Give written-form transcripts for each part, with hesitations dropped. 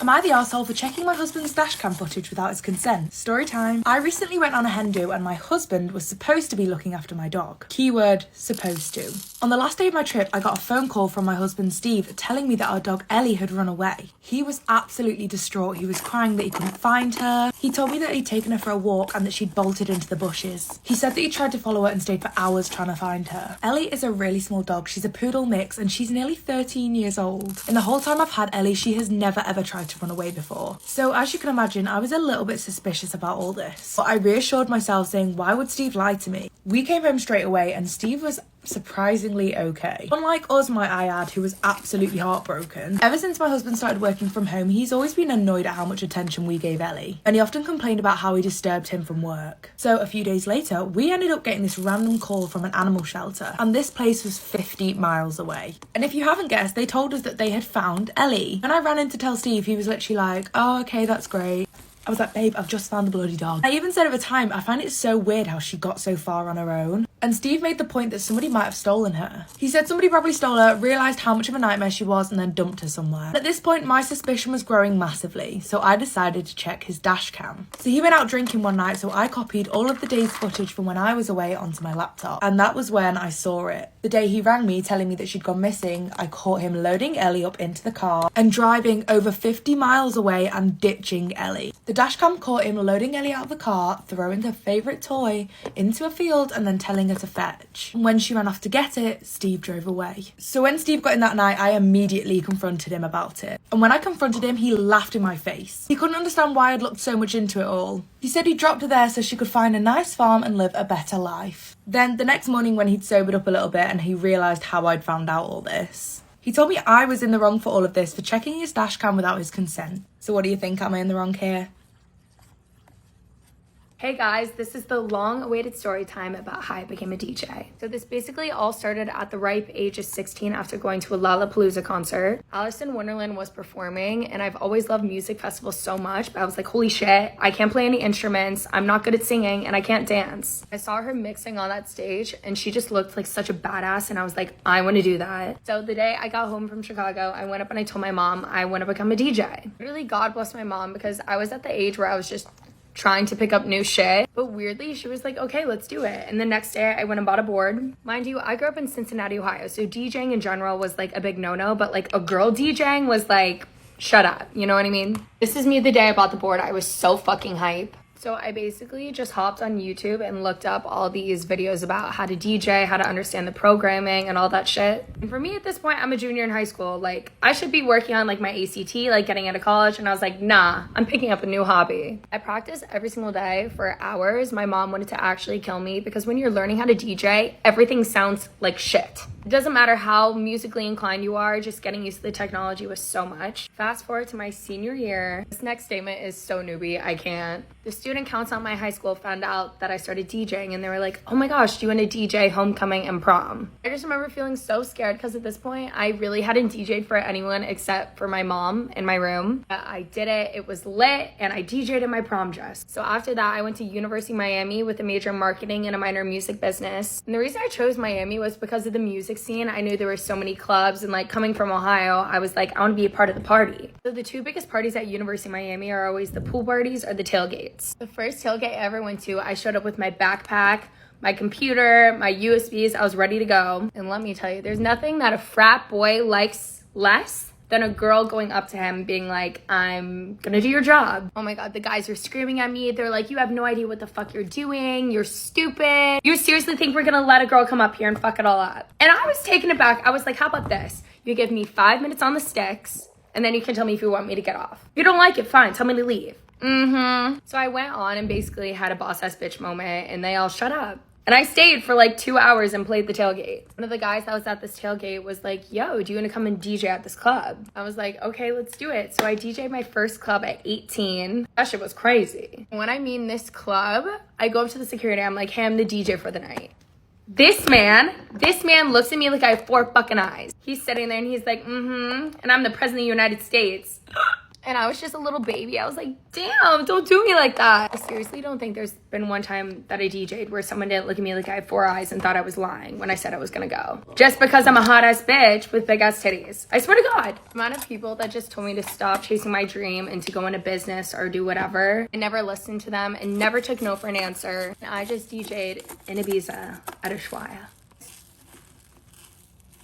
Am I the arsehole for checking my husband's dashcam footage without his consent? Story time. I recently went on a hen do and my husband was supposed to be looking after my dog. Keyword, supposed to. On the last day of my trip, I got a phone call from my husband Steve telling me that our dog Ellie had run away. He was absolutely distraught. He was crying that he couldn't find her. He told me that he'd taken her for a walk and that she'd bolted into the bushes. He said that he tried to follow her and stayed for hours trying to find her. Ellie is a really small dog. She's a poodle mix and she's nearly 13 years old. In the whole time I've had Ellie, she has never ever tried to run away before. So as you can imagine, I was a little bit suspicious about all this. But I reassured myself saying, why would Steve lie to me? We came home straight away and Steve was surprisingly okay. Unlike us, might I add, who was absolutely heartbroken. Ever since my husband started working from home, he's always been annoyed at how much attention we gave Ellie. And he often complained about how we disturbed him from work. So a few days later, we ended up getting this random call from an animal shelter. And this place was 50 miles away. And if you haven't guessed, they told us that they had found Ellie. When I ran in to tell Steve, he was literally like, oh, okay, that's great. I was like, babe, I've just found the bloody dog. I even said at the time, I find it so weird how she got so far on her own. And Steve made the point that somebody might have stolen her. He said somebody probably stole her, realised how much of a nightmare she was, and then dumped her somewhere. And at this point, my suspicion was growing massively, so I decided to check his dash cam. So he went out drinking one night, so I copied all of the day's footage from when I was away onto my laptop. And that was when I saw it. The day he rang me telling me that she'd gone missing, I caught him loading Ellie up into the car and driving over 50 miles away and ditching Ellie. The dash cam caught him loading Ellie out of the car, throwing her favourite toy into a field and then telling her to fetch. When she ran off to get it, Steve drove away. So when Steve got in that night, I immediately confronted him about it. And when I confronted him, he laughed in my face. He couldn't understand why I'd looked so much into it all. He said he dropped her there so she could find a nice farm and live a better life. Then the next morning when he'd sobered up a little bit and he realised how I'd found out all this, he told me I was in the wrong for all of this for checking his dash cam without his consent. So what do you think? Am I in the wrong here? Hey guys, this is the long-awaited story time about how I became a DJ. So this basically all started at the ripe age of 16 after going to a Lollapalooza concert. Alice in Wonderland was performing and I've always loved music festivals so much, but I was like, holy shit, I can't play any instruments, I'm not good at singing, and I can't dance. I saw her mixing on that stage and she just looked like such a badass and I was like, I want to do that. So the day I got home from Chicago, I went up and I told my mom I want to become a DJ. Really, God bless my mom, because I was at the age where I was just trying to pick up new shit, but weirdly she was like, okay, let's do it. And the next day I went and bought a board. Mind you, I grew up in Cincinnati, Ohio, so DJing in general was like a big no-no, but like a girl DJing was like, shut up, you know what I mean? This is me the day I bought the board. I was so fucking hype. So I basically just hopped on YouTube and looked up all these videos about how to DJ, how to understand the programming and all that shit. And for me at this point, I'm a junior in high school. Like, I should be working on like my ACT, like getting into college. And I was like, nah, I'm picking up a new hobby. I practiced every single day for hours. My mom wanted to actually kill me because when you're learning how to DJ, everything sounds like shit. It doesn't matter how musically inclined you are, just getting used to the technology was so much. Fast forward to my senior year. This next statement is so newbie, I can't. The student council at my high school found out that I started DJing and they were like, oh my gosh, do you want to DJ homecoming and prom? I just remember feeling so scared because at this point, I really hadn't DJ'd for anyone except for my mom in my room. But I did it, it was lit, and I DJ'd in my prom dress. So after that, I went to University of Miami with a major in marketing and a minor in music business. And the reason I chose Miami was because of the music scene. I knew there were so many clubs and like coming from Ohio, I was like, I want to be a part of the party. So the two biggest parties at University of Miami are always the pool parties or the tailgates. The first tailgate I ever went to, I showed up with my backpack, my computer, my USBs, I was ready to go. And let me tell you, there's nothing that a frat boy likes less than a girl going up to him being like, I'm gonna do your job. Oh my God, the guys are screaming at me. They're like, you have no idea what the fuck you're doing. You're stupid. You seriously think we're gonna let a girl come up here and fuck it all up? And I was taken aback. I was like, how about this? You give me 5 minutes on the sticks and then you can tell me if you want me to get off. If you don't like it, fine, tell me to leave. So I went on and basically had a boss ass bitch moment and they all shut up. And I stayed for like 2 hours and played the tailgate. One of the guys that was at this tailgate was like, yo, do you want to come and DJ at this club? I was like, okay, let's do it. So I DJ'd my first club at 18. That shit was crazy. When I mean this club, I go up to the security. I'm like, hey, I'm the DJ for the night. This man looks at me like I have 4 fucking eyes. He's sitting there and he's like, and I'm the president of the United States. And I was just a little baby. I was like, damn, don't do me like that. I seriously don't think there's been one time that I DJ'd where someone didn't look at me like I had 4 eyes and thought I was lying when I said I was gonna go. Just because I'm a hot ass bitch with big ass titties. I swear to God. The amount of people that just told me to stop chasing my dream and to go into business or do whatever. I never listened to them and never took no for an answer. And I just DJ'd in Ibiza at Ushuaia.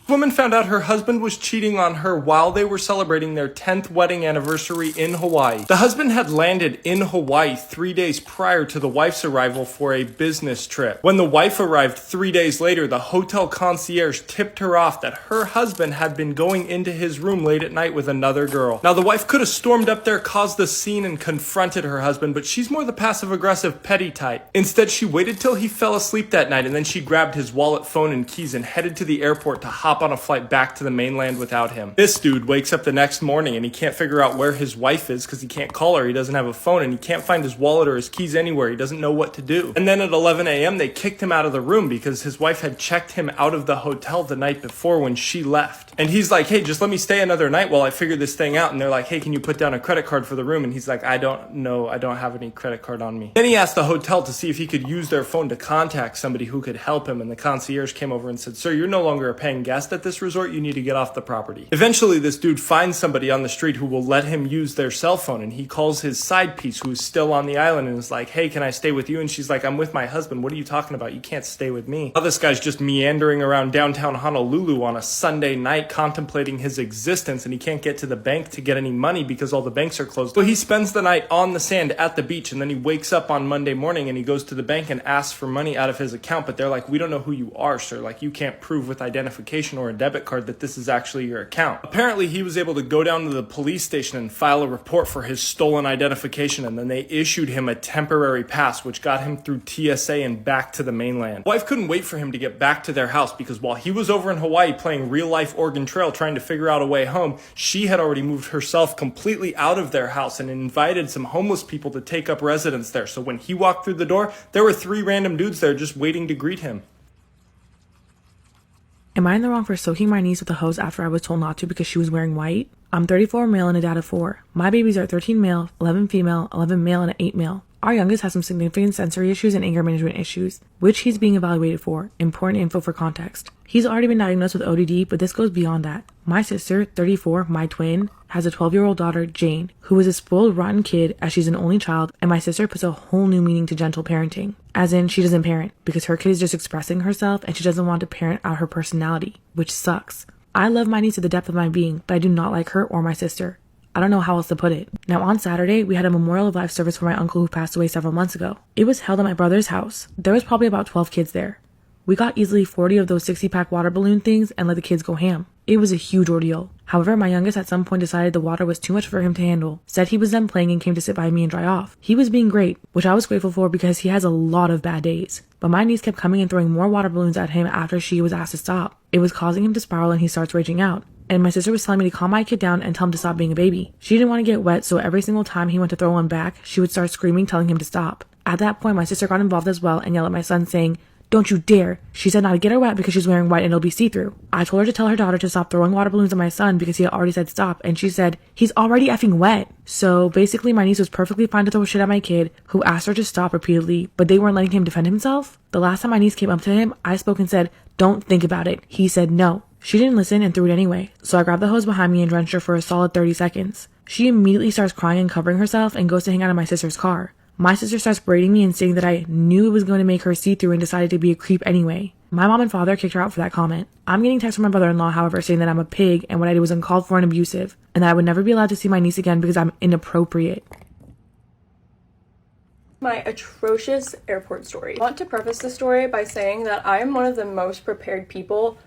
Woman found out her husband was cheating on her while they were celebrating their 10th wedding anniversary in Hawaii. The husband had landed in Hawaii 3 days prior to the wife's arrival for a business trip. When the wife arrived 3 days later, the hotel concierge tipped her off that her husband had been going into his room late at night with another girl. Now, the wife could have stormed up there, caused the scene, and confronted her husband, but she's more the passive-aggressive petty type. Instead, she waited till he fell asleep that night, and then she grabbed his wallet, phone, and keys and headed to the airport to hop on a flight back to the mainland without him. This dude wakes up the next morning and he can't figure out where his wife is because he can't call her, he doesn't have a phone, and he can't find his wallet or his keys anywhere. He doesn't know what to do. And then at 11 a.m. they kicked him out of the room because his wife had checked him out of the hotel the night before when she left. And he's like, hey, just let me stay another night while I figure this thing out. And they're like, hey, can you put down a credit card for the room? And he's like, I don't know, I don't have any credit card on me. Then he asked the hotel to see if he could use their phone to contact somebody who could help him, and the concierge came over and said, sir, you're no longer a paying guest at this resort, you need to get off the property. Eventually, this dude finds somebody on the street who will let him use their cell phone, and he calls his side piece who is still on the island and is like, hey, can I stay with you? And she's like, I'm with my husband, what are you talking about? You can't stay with me. Now this guy's just meandering around downtown Honolulu on a Sunday night contemplating his existence, and he can't get to the bank to get any money because all the banks are closed. So he spends the night on the sand at the beach, and then he wakes up on Monday morning and he goes to the bank and asks for money out of his account, but they're like, we don't know who you are, sir. Like, you can't prove with identification or a debit card that this is actually your account. Apparently, he was able to go down to the police station and file a report for his stolen identification, and then they issued him a temporary pass, which got him through TSA and back to the mainland. Wife couldn't wait for him to get back to their house because while he was over in Hawaii playing real-life Oregon Trail trying to figure out a way home, she had already moved herself completely out of their house and invited some homeless people to take up residence there. So when he walked through the door, there were 3 random dudes there just waiting to greet him. Am I in the wrong for soaking my niece with a hose after I was told not to because she was wearing white? I'm 34 male and a dad of 4. My babies are 13 male, 11 female, 11 male, and 8 male. Our youngest has some significant sensory issues and anger management issues, which he's being evaluated for. Important info for context. He's already been diagnosed with ODD, but this goes beyond that. My sister, 34, my twin, has a 12-year-old daughter, Jane, who is a spoiled, rotten kid as she's an only child, and my sister puts a whole new meaning to gentle parenting. As in, she doesn't parent, because her kid is just expressing herself and she doesn't want to parent out her personality, which sucks. I love my niece to the depth of my being, but I do not like her or my sister. I don't know how else to put it. Now on Saturday, we had a memorial of life service for my uncle who passed away several months ago. It was held at my brother's house. There was probably about 12 kids there. We got easily 40 of those 60-pack water balloon things and let the kids go ham. It was a huge ordeal. However, my youngest at some point decided the water was too much for him to handle, said he was done playing and came to sit by me and dry off. He was being great, which I was grateful for because he has a lot of bad days. But my niece kept coming and throwing more water balloons at him after she was asked to stop. It was causing him to spiral and he starts raging out. And my sister was telling me to calm my kid down and tell him to stop being a baby. She didn't want to get wet, so every single time he went to throw one back, she would start screaming, telling him to stop. At that point, my sister got involved as well and yelled at my son saying, "Don't you dare." She said not to get her wet because she's wearing white and it'll be see-through. I told her to tell her daughter to stop throwing water balloons at my son because he had already said stop, and she said, "He's already effing wet." So basically my niece was perfectly fine to throw shit at my kid, who asked her to stop repeatedly, but they weren't letting him defend himself. The last time my niece came up to him, I spoke and said, "Don't think about it." He said no. She didn't listen and threw it anyway, so I grabbed the hose behind me and drenched her for a solid 30 seconds. She immediately starts crying and covering herself and goes to hang out in my sister's car. My sister starts berating me and saying that I knew it was going to make her see-through and decided to be a creep anyway. My mom and father kicked her out for that comment. I'm getting texts from my brother-in-law, however, saying that I'm a pig and what I did was uncalled for and abusive, and that I would never be allowed to see my niece again because I'm inappropriate. My atrocious airport story. I want to preface the story by saying that I am one of the most prepared people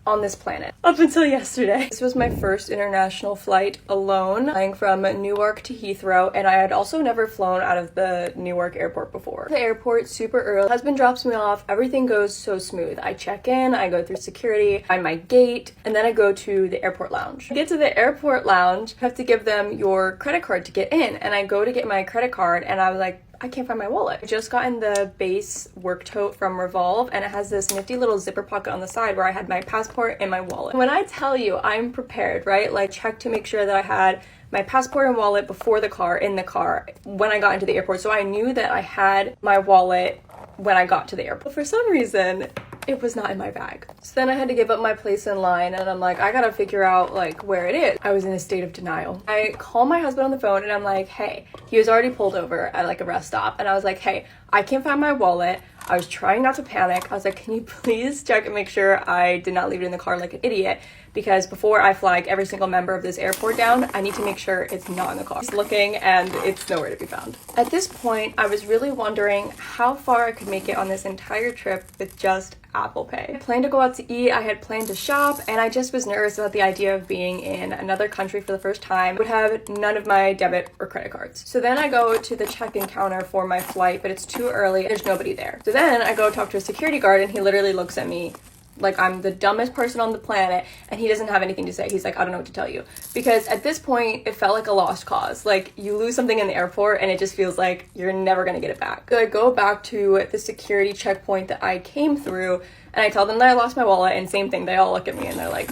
on this planet. Up until yesterday. This was my first international flight alone, flying from Newark to Heathrow, and I had also never flown out of the Newark airport before. The airport super early. Husband drops me off. Everything goes so smooth. I check in, I go through security, find my gate, and then I go to the airport lounge. I get to the airport lounge, you have to give them your credit card to get in, and I go to get my credit card, and I was like, I can't find my wallet. I just got in the base work tote from Revolve, and it has this nifty little zipper pocket on the side where I had my passport and my wallet. When I tell you I'm prepared, right? Like, check to make sure that I had my passport and wallet before in the car when I got into the airport. So I knew that I had my wallet when I got to the airport. For some reason, it was not in my bag. So then I had to give up my place in line, and I'm like, I gotta figure out like where it is. I was in a state of denial. I call my husband on the phone and I'm like, hey, he was already pulled over at like a rest stop, and I was like, hey, I can't find my wallet. I was trying not to panic. I was like, can you please check and make sure I did not leave it in the car like an idiot? Because before I flag every single member of this airport down, I need to make sure it's not in the car. He's looking and it's nowhere to be found. At this point, I was really wondering how far I could make it on this entire trip with just Apple Pay. I planned to go out to eat, I had planned to shop, and I just was nervous about the idea of being in another country for the first time. I would have none of my debit or credit cards. So then I go to the check-in counter for my flight, but it's too early, there's nobody there. So then I go talk to a security guard, and he literally looks at me like I'm the dumbest person on the planet, and he doesn't have anything to say. He's like, I don't know what to tell you. Because at this point, it felt like a lost cause. Like, you lose something in the airport, and it just feels like you're never gonna get it back. So I go back to the security checkpoint that I came through, and I tell them that I lost my wallet, and same thing, they all look at me and they're like,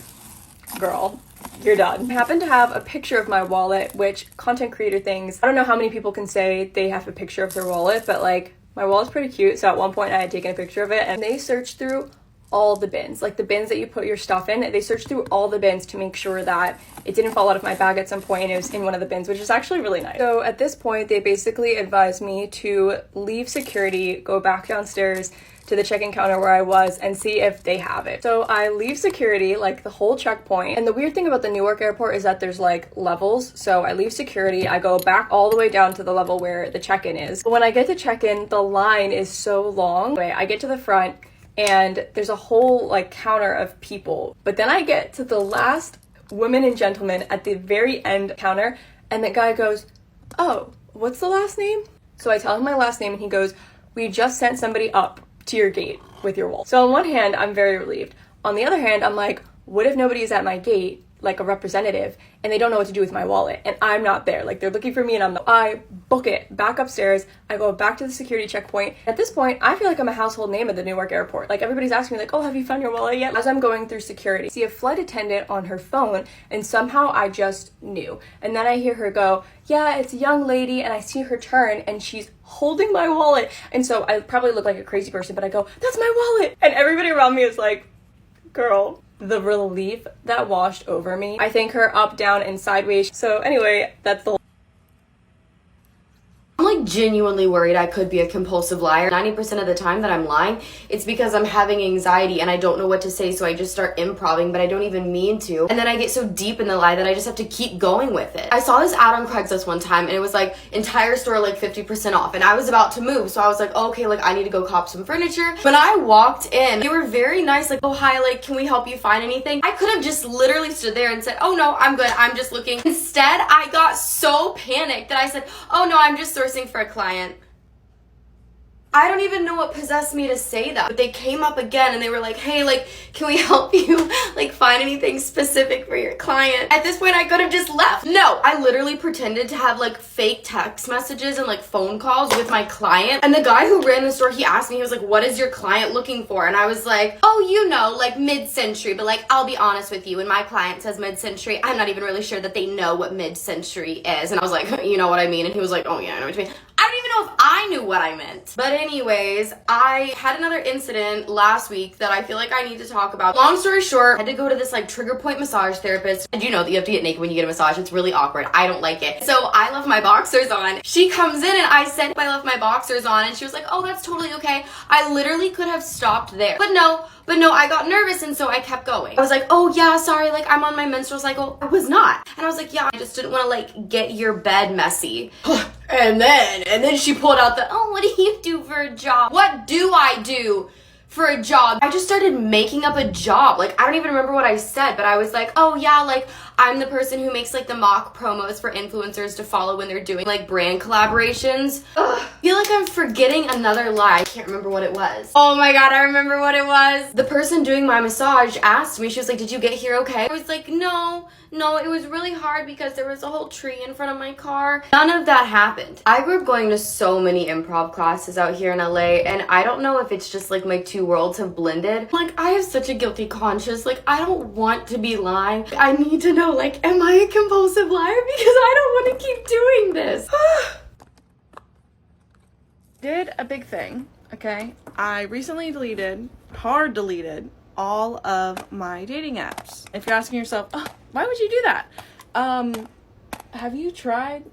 girl, you're done. I happen to have a picture of my wallet, which content creator things, I don't know how many people can say they have a picture of their wallet, but like, my wallet's pretty cute, so at one point I had taken a picture of it, and they searched through all the bins, like the bins that you put your stuff in. They searched through all the bins to make sure that it didn't fall out of my bag at some point, and it was in one of the bins, which is actually really nice. So at this point, they basically advised me to leave security, go back downstairs to the check-in counter where I was, and see if they have it. So I leave security, like the whole checkpoint, and the weird thing about the Newark airport is that there's like levels. So I leave security, I go back all the way down to the level where the check-in is. But when I get to check-in, the line is so long. Anyway, I get to the front, and there's a whole like counter of people. But then I get to the last women and gentlemen at the very end counter, and the guy goes, oh, what's the last name? So I tell him my last name, and he goes, we just sent somebody up to your gate with your wallet. So on one hand, I'm very relieved. On the other hand, I'm like, what if nobody is at my gate, like a representative, and they don't know what to do with my wallet, and I'm not there? Like, they're looking for me, and I book it back upstairs. I go back to the security checkpoint. At this point, I feel like I'm a household name at the Newark airport. Like, everybody's asking me like, oh, have you found your wallet yet? As I'm going through security, I see a flight attendant on her phone, and somehow I just knew. And then I hear her go, yeah, it's a young lady, and I see her turn, and she's holding my wallet. And so I probably look like a crazy person, but I go, that's my wallet. And everybody around me is like, girl. The relief that washed over me. I thank her up, down, and sideways. So anyway, that's the I'm like genuinely worried I could be a compulsive liar. 90% of the time that I'm lying, it's because I'm having anxiety and I don't know what to say, so I just start improvising, but I don't even mean to. And then I get so deep in the lie that I just have to keep going with it. I saw this ad on Craigslist one time, and it was like, entire store like 50% off, and I was about to move, so I was like, okay, like I need to go cop some furniture. When I walked in, they were very nice, like, oh hi, like can we help you find anything? I could have just literally stood there and said, oh no, I'm good, I'm just looking. Instead, I got so panicked that I said, oh no, I'm just sourcing for a client. I don't even know what possessed me to say that, but they came up again and they were like, hey, like, can we help you, like, find anything specific for your client? At this point, I could have just left. No, I literally pretended to have, like, fake text messages and, like, phone calls with my client. And the guy who ran the store, he asked me, he was like, what is your client looking for? And I was like, oh, you know, like, mid-century, but, like, I'll be honest with you, when my client says mid-century, I'm not even really sure that they know what mid-century is. And I was like, you know what I mean? And he was like, oh, yeah, I know what you mean. I don't even know if I knew what I meant. But anyways, I had another incident last week that I feel like I need to talk about. Long story short, I had to go to this like trigger point massage therapist. And you know that you have to get naked when you get a massage. It's really awkward. I don't like it. So I left my boxers on. She comes in and I said I left my boxers on, and she was like, oh, that's totally okay. I literally could have stopped there. But no, I got nervous, and so I kept going. I was like, oh yeah, sorry, like I'm on my menstrual cycle. I was not. And I was like, yeah, I just didn't want to like get your bed messy. And then she pulled out the, oh, what do you do for a job? What do I do for a job? I just started making up a job. Like, I don't even remember what I said, but I was like, oh yeah, like I'm the person who makes like the mock promos for influencers to follow when they're doing like brand collaborations. Ugh. I feel like I'm forgetting another lie. I can't remember what it was. Oh my god, I remember what it was. The person doing my massage asked me, she was like, did you get here okay? I was like, no, it was really hard because there was a whole tree in front of my car. None of that happened. I grew up going to so many improv classes out here in LA, and I don't know if it's just like my 2 two worlds have blended. Like, I have such a guilty conscience. Like, I don't want to be lying. I need to know, like, am I a compulsive liar? Because I don't want to keep doing this. Did a big thing, okay? I recently hard deleted all of my dating apps. If you're asking yourself, oh, why would you do that? Have you tried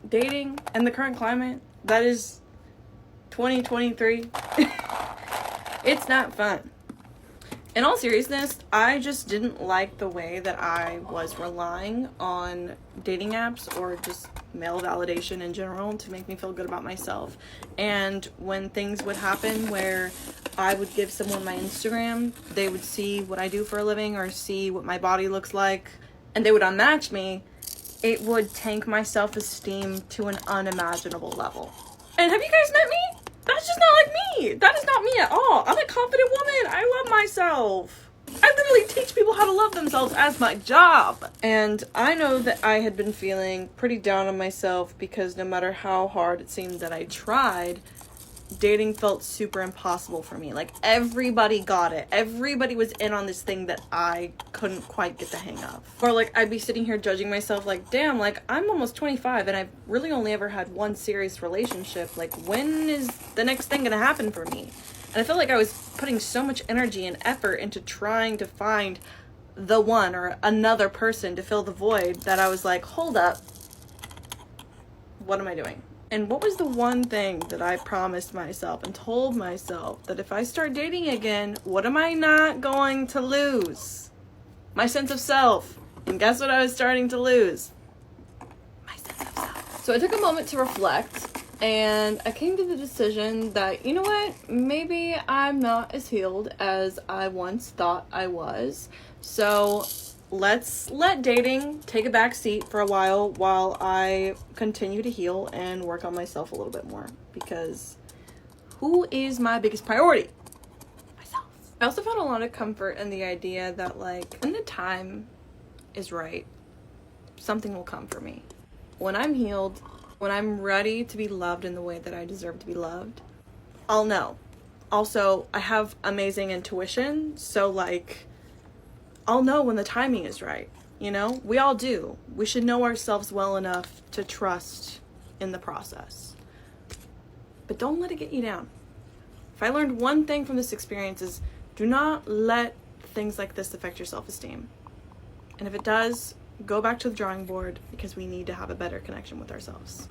dating in the current climate? That is 2023. It's not fun. In all seriousness, I just didn't like the way that I was relying on dating apps or just male validation in general to make me feel good about myself. And when things would happen where I would give someone my Instagram, they would see what I do for a living or see what my body looks like, and they would unmatch me, it would tank my self-esteem to an unimaginable level. And have you guys met me? That's just not like me. That is not me at all. I'm a confident woman. I love myself. I literally teach people how to love themselves as my job. And I know that I had been feeling pretty down on myself because no matter how hard it seemed that I tried, dating felt super impossible for me. Like, everybody got it. Everybody was in on this thing that I couldn't quite get the hang of. Or like, I'd be sitting here judging myself like, damn, like, I'm almost 25 and I've really only ever had one serious relationship. Like, when is the next thing gonna happen for me? And I felt like I was putting so much energy and effort into trying to find the one or another person to fill the void that I was like, hold up, what am I doing? And what was the one thing that I promised myself and told myself that if I start dating again, what am I not going to lose? My sense of self. And guess what I was starting to lose? My sense of self. So I took a moment to reflect, and I came to the decision that, you know what, maybe I'm not as healed as I once thought I was. So let's let dating take a back seat for a while I continue to heal and work on myself a little bit more. Because who is my biggest priority? Myself. I also found a lot of comfort in the idea that, like, when the time is right, something will come for me. When I'm healed, when I'm ready to be loved in the way that I deserve to be loved, I'll know. Also, I have amazing intuition, so, like, I'll know when the timing is right, you know? We all do. We should know ourselves well enough to trust in the process. But don't let it get you down. If I learned one thing from this experience is, do not let things like this affect your self-esteem. And if it does, go back to the drawing board, because we need to have a better connection with ourselves.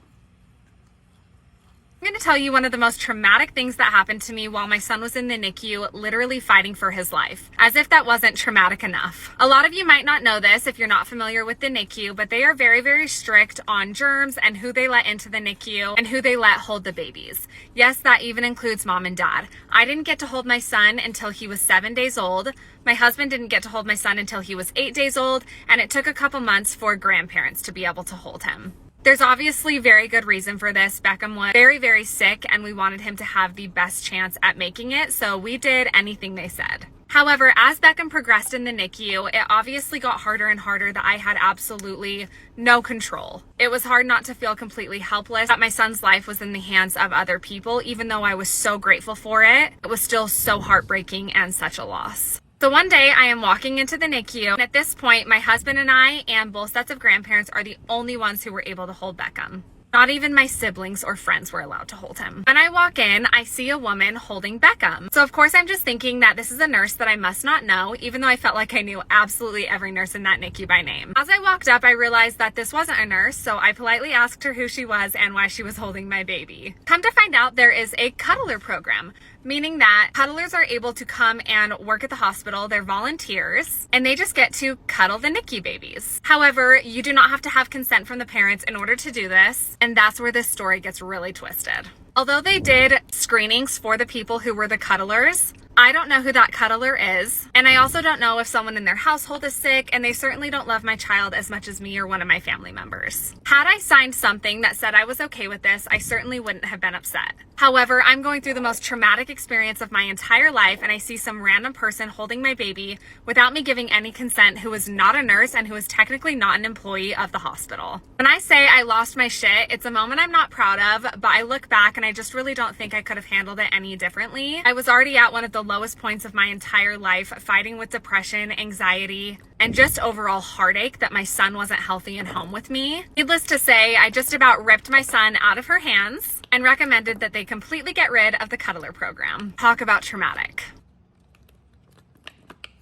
I'm going to tell you one of the most traumatic things that happened to me while my son was in the NICU, literally fighting for his life. As if that wasn't traumatic enough. A lot of you might not know this if you're not familiar with the NICU, but they are very, very strict on germs and who they let into the NICU and who they let hold the babies. Yes, that even includes mom and dad. I didn't get to hold my son until he was 7 days old. My husband didn't get to hold my son until he was 8 days old, and it took a couple months for grandparents to be able to hold him. There's obviously very good reason for this. Beckham was very, very sick, and we wanted him to have the best chance at making it, so we did anything they said. However, as Beckham progressed in the NICU, it obviously got harder and harder that I had absolutely no control. It was hard not to feel completely helpless that my son's life was in the hands of other people. Even though I was so grateful for it, it was still so heartbreaking and such a loss. So one day I am walking into the NICU, and at this point, my husband and I and both sets of grandparents are the only ones who were able to hold Beckham. Not even my siblings or friends were allowed to hold him. When I walk in, I see a woman holding Beckham. So of course I'm just thinking that this is a nurse that I must not know, even though I felt like I knew absolutely every nurse in that NICU by name. As I walked up, I realized that this wasn't a nurse, so I politely asked her who she was and why she was holding my baby. Come to find out, there is a cuddler program, meaning that cuddlers are able to come and work at the hospital. They're volunteers, and they just get to cuddle the NICU babies. However, you do not have to have consent from the parents in order to do this, and that's where this story gets really twisted. Although they did screenings for the people who were the cuddlers, I don't know who that cuddler is, and I also don't know if someone in their household is sick, and they certainly don't love my child as much as me or one of my family members. Had I signed something that said I was okay with this, I certainly wouldn't have been upset. However, I'm going through the most traumatic experience of my entire life, and I see some random person holding my baby without me giving any consent, who is not a nurse and who is technically not an employee of the hospital. When I say I lost my shit, it's a moment I'm not proud of, but I look back and I just really don't think I could have handled it any differently. I was already at one of the the lowest points of my entire life, fighting with depression, anxiety, and just overall heartache that my son wasn't healthy and home with me. Needless to say, I just about ripped my son out of her hands and recommended that they completely get rid of the cuddler program. Talk about traumatic.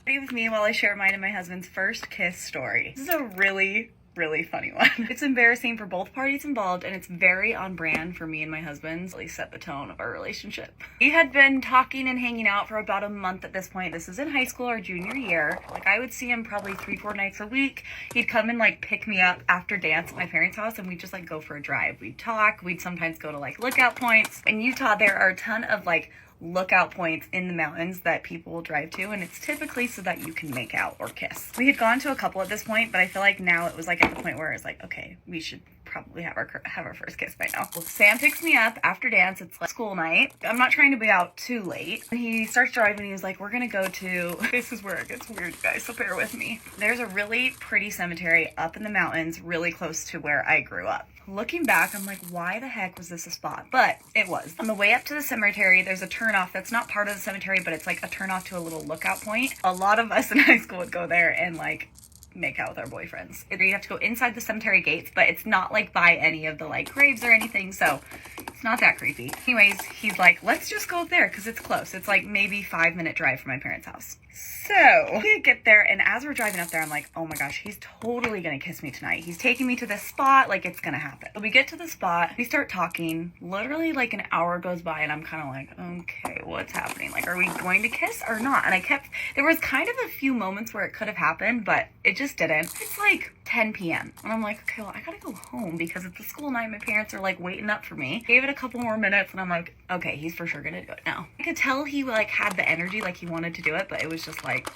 Be with me while I share mine and my husband's first kiss story. This is a really funny one. It's embarrassing for both parties involved, and it's very on brand for me and my husband's. Really set the tone of our relationship. We had been talking and hanging out for about a month at this point. This was in high school, our junior year. Like, I would see him probably 3-4 nights a week. He'd come and like pick me up after dance at my parents' house, and we'd just like go for a drive. We'd talk. We'd sometimes go to like lookout points. In Utah, there are a ton of like lookout points in the mountains that people will drive to, and it's typically so that you can make out or kiss. We had gone to a couple at this point, but I feel like now it was like at the point where it's like, okay, we should probably have our first kiss by now. Well, Sam picks me up after dance. It's like school night. I'm not trying to be out too late. He starts driving. He was like, we're gonna go to, this is where it gets weird, guys, so bear with me. There's a really pretty cemetery up in the mountains, really close to where I grew up. Looking back, I'm like, why the heck was this a spot? But it was. On the way up to the cemetery, there's a turnoff that's not part of the cemetery, but it's like a turnoff to a little lookout point. A lot of us in high school would go there and like make out with our boyfriends. You have to go inside the cemetery gates, but it's not like by any of the like graves or anything, so it's not that creepy. Anyways, he's like, let's just go up there because it's close. It's like maybe 5-minute drive from my parents' house. So we get there, and as we're driving up there, I'm like, oh my gosh, he's totally gonna kiss me tonight. He's taking me to this spot, like it's gonna happen. So we get to the spot, we start talking, literally like an hour goes by, and I'm kind of like, okay, what's happening? Like, are we going to kiss or not? And there was kind of a few moments where it could have happened, but it just didn't. It's like 10 p.m. and I'm like, okay, well, I gotta go home because it's a school night. My parents are like waiting up for me. Gave it a couple more minutes, and I'm like, okay, he's for sure gonna do it now. I could tell he like had the energy, like he wanted to do it, but it was just like,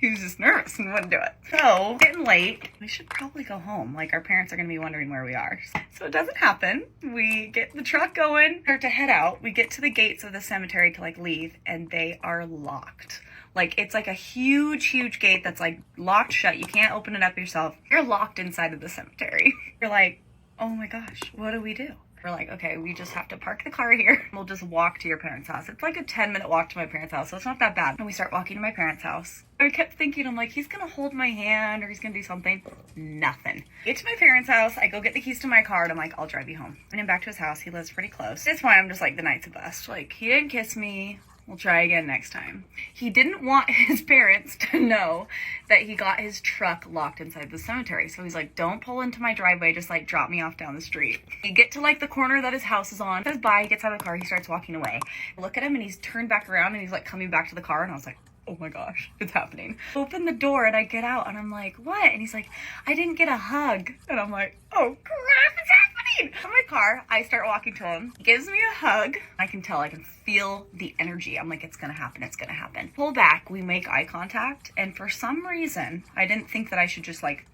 he was just nervous and wouldn't do it. So, getting late, we should probably go home. Like, our parents are gonna be wondering where we are. So it doesn't happen. We get the truck going, start to head out. We get to the gates of the cemetery to like leave, and they are locked. Like, it's like a huge gate that's like locked shut. You can't open it up yourself. You're locked inside of the cemetery. You're like, oh my gosh, what do we do? We're like, okay, we just have to park the car here. We'll just walk to your parents' house. It's like a 10-minute walk to my parents' house, so it's not that bad. And we start walking to my parents' house. I kept thinking, I'm like, he's gonna hold my hand or he's gonna do something. Nothing. Get to my parents' house. I go get the keys to my car, and I'm like, I'll drive you home. And I'm back to his house. He lives pretty close. That's why I'm just like, the night's a bust. Like, he didn't kiss me. We'll try again next time. He didn't want his parents to know that he got his truck locked inside the cemetery. So he's like, don't pull into my driveway, just like drop me off down the street. We get to like the corner that his house is on. Says bye, he gets out of the car, he starts walking away. I look at him, and he's turned back around, and he's like coming back to the car, and I was like, oh my gosh, it's happening. Open the door, and I get out, and I'm like, what? And he's like, I didn't get a hug. And I'm like, oh crap, it's happening. In my car, I start walking to him. He gives me a hug. I can tell, I can feel the energy. I'm like, it's gonna happen, it's gonna happen. Pull back, we make eye contact, and for some reason, I didn't think that I should just like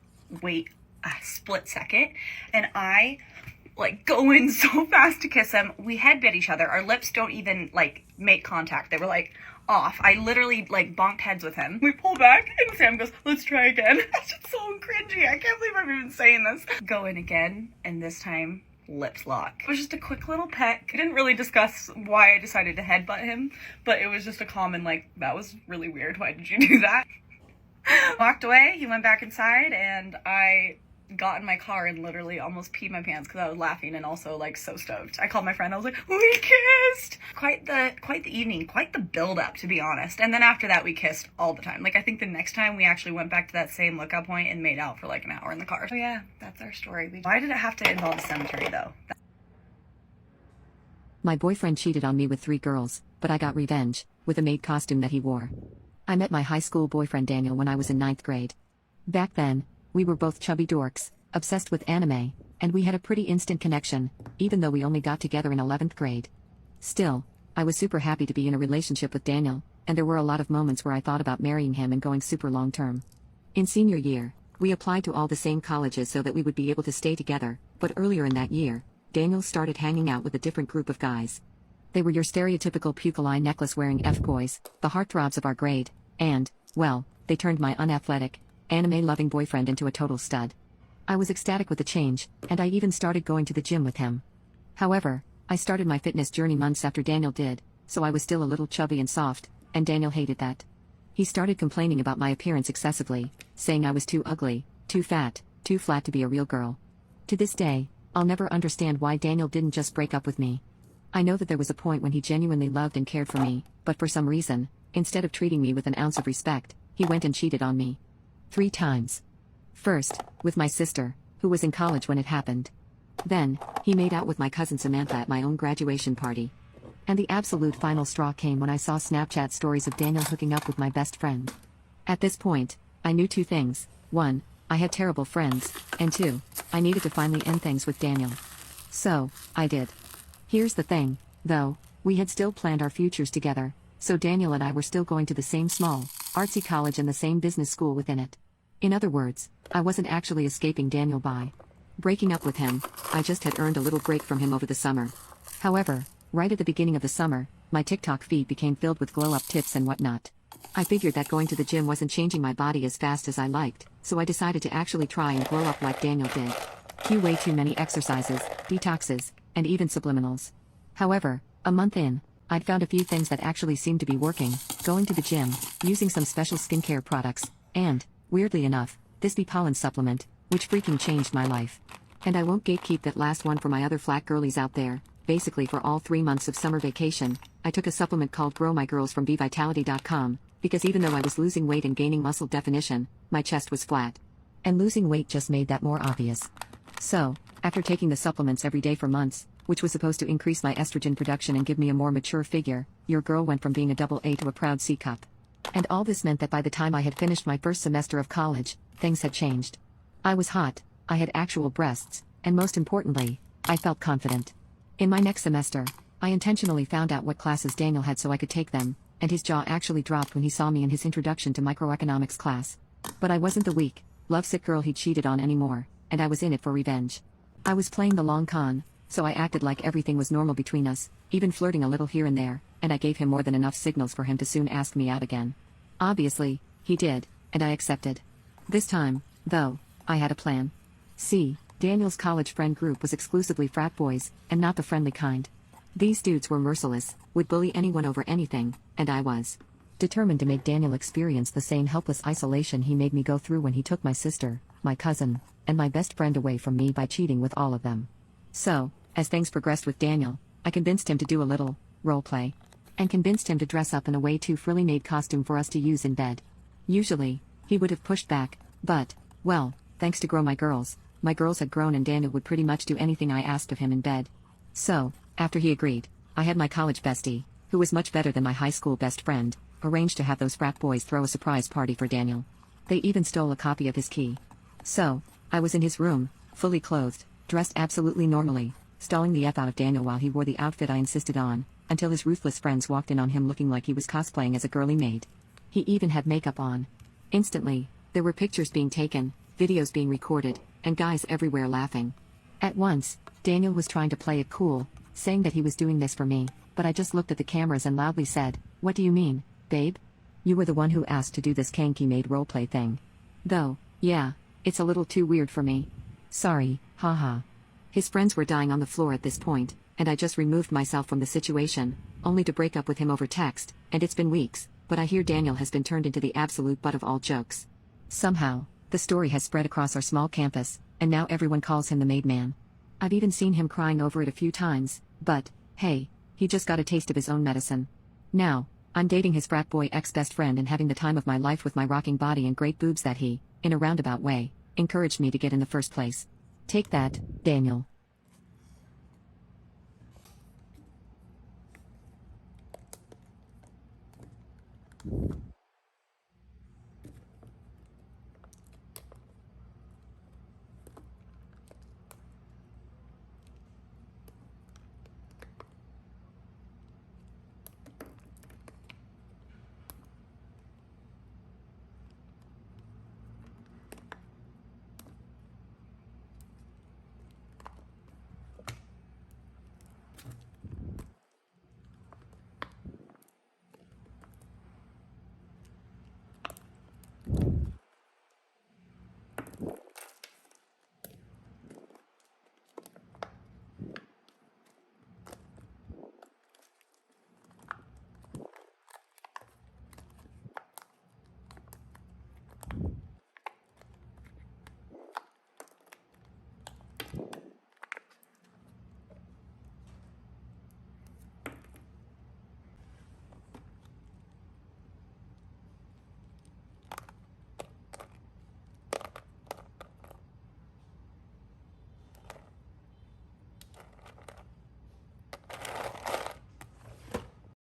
wait a split second, and I like go in so fast to kiss him. We headbutt each other. Our lips don't even like make contact. They were like off. I literally like bonked heads with him. We pull back, and Sam goes, let's try again. It's just so cringy. I can't believe I'm even saying this. Go in again, and this time lips lock. It was just a quick little peck. I didn't really discuss why I decided to headbutt him, but it was just a common like, that was really weird. Why did you do that? Walked away. He went back inside, and I got in my car and literally almost peed my pants because I was laughing and also like so stoked. I called my friend. I was like, we kissed. Quite the evening, quite the build up, to be honest. And then after that, we kissed all the time. Like, I think the next time we actually went back to that same lookout point and made out for like an hour in the car. So yeah, that's our story. Why did it have to involve a cemetery though? My boyfriend cheated on me with 3 girls, but I got revenge with a maid costume that he wore. I met my high school boyfriend Daniel when I was in 9th grade. Back then, we were both chubby dorks, obsessed with anime, and we had a pretty instant connection, even though we only got together in 11th grade. Still, I was super happy to be in a relationship with Daniel, and there were a lot of moments where I thought about marrying him and going super long term. In senior year, we applied to all the same colleges so that we would be able to stay together, but earlier in that year, Daniel started hanging out with a different group of guys. They were your stereotypical pupil eye necklace wearing F-boys, the heartthrobs of our grade, and, well, they turned my unathletic, anime-loving boyfriend into a total stud. I was ecstatic with the change, and I even started going to the gym with him. However, I started my fitness journey months after Daniel did, so I was still a little chubby and soft, and Daniel hated that. He started complaining about my appearance excessively, saying I was too ugly, too fat, too flat to be a real girl. To this day, I'll never understand why Daniel didn't just break up with me. I know that there was a point when he genuinely loved and cared for me, but for some reason, instead of treating me with an ounce of respect, he went and cheated on me. 3 times. First, with my sister, who was in college when it happened. Then, he made out with my cousin Samantha at my own graduation party. And the absolute final straw came when I saw Snapchat stories of Daniel hooking up with my best friend. At this point, I knew 2 things. 1, I had terrible friends, and 2, I needed to finally end things with Daniel. So, I did. Here's the thing, though, we had still planned our futures together, so Daniel and I were still going to the same small, artsy college and the same business school within it. In other words, I wasn't actually escaping Daniel by breaking up with him, I just had earned a little break from him over the summer. However, right at the beginning of the summer, my TikTok feed became filled with glow-up tips and whatnot. I figured that going to the gym wasn't changing my body as fast as I liked, so I decided to actually try and glow up like Daniel did. Cue way too many exercises, detoxes, and even subliminals. However, a month in, I'd found a few things that actually seemed to be working, going to the gym, using some special skincare products, and, weirdly enough, this bee pollen supplement, which freaking changed my life. And I won't gatekeep that last one for my other flat girlies out there. Basically for all 3 months of summer vacation, I took a supplement called Grow My Girls from bevitality.com, because even though I was losing weight and gaining muscle definition, my chest was flat. And losing weight just made that more obvious. So, after taking the supplements every day for months, which was supposed to increase my estrogen production and give me a more mature figure, your girl went from being a double A to a proud C cup. And all this meant that by the time I had finished my first semester of college, things had changed. I was hot, I had actual breasts, and most importantly, I felt confident. In my next semester, I intentionally found out what classes Daniel had so I could take them, and his jaw actually dropped when he saw me in his introduction to microeconomics class. But I wasn't the weak, lovesick girl he cheated on anymore, and I was in it for revenge. I was playing the long con, so I acted like everything was normal between us, even flirting a little here and there, and I gave him more than enough signals for him to soon ask me out again. Obviously, he did, and I accepted. This time, though, I had a plan. See, Daniel's college friend group was exclusively frat boys, and not the friendly kind. These dudes were merciless, would bully anyone over anything, and I was determined to make Daniel experience the same helpless isolation he made me go through when he took my sister, my cousin, and my best friend away from me by cheating with all of them. So, as things progressed with Daniel, I convinced him to do a little role play, and convinced him to dress up in a way too frilly made costume for us to use in bed. Usually, he would have pushed back, but, well, thanks to Grow My Girls had grown and Daniel would pretty much do anything I asked of him in bed. So, after he agreed, I had my college bestie, who was much better than my high school best friend, arrange to have those frat boys throw a surprise party for Daniel. They even stole a copy of his key. So, I was in his room, fully clothed, dressed absolutely normally, stalling the F out of Daniel while he wore the outfit I insisted on, until his ruthless friends walked in on him looking like he was cosplaying as a girly maid. He even had makeup on. Instantly, there were pictures being taken, videos being recorded, and guys everywhere laughing. At once, Daniel was trying to play it cool, saying that he was doing this for me, but I just looked at the cameras and loudly said, "What do you mean, babe? You were the one who asked to do this kanky maid roleplay thing. Though, yeah, it's a little too weird for me. Sorry, haha." His friends were dying on the floor at this point, and I just removed myself from the situation, only to break up with him over text, and it's been weeks, but I hear Daniel has been turned into the absolute butt of all jokes. Somehow, the story has spread across our small campus, and now everyone calls him the maid man. I've even seen him crying over it a few times, but, hey, he just got a taste of his own medicine. Now, I'm dating his frat boy ex-best friend and having the time of my life with my rocking body and great boobs that he, in a roundabout way, encouraged me to get in the first place. Take that, Daniel.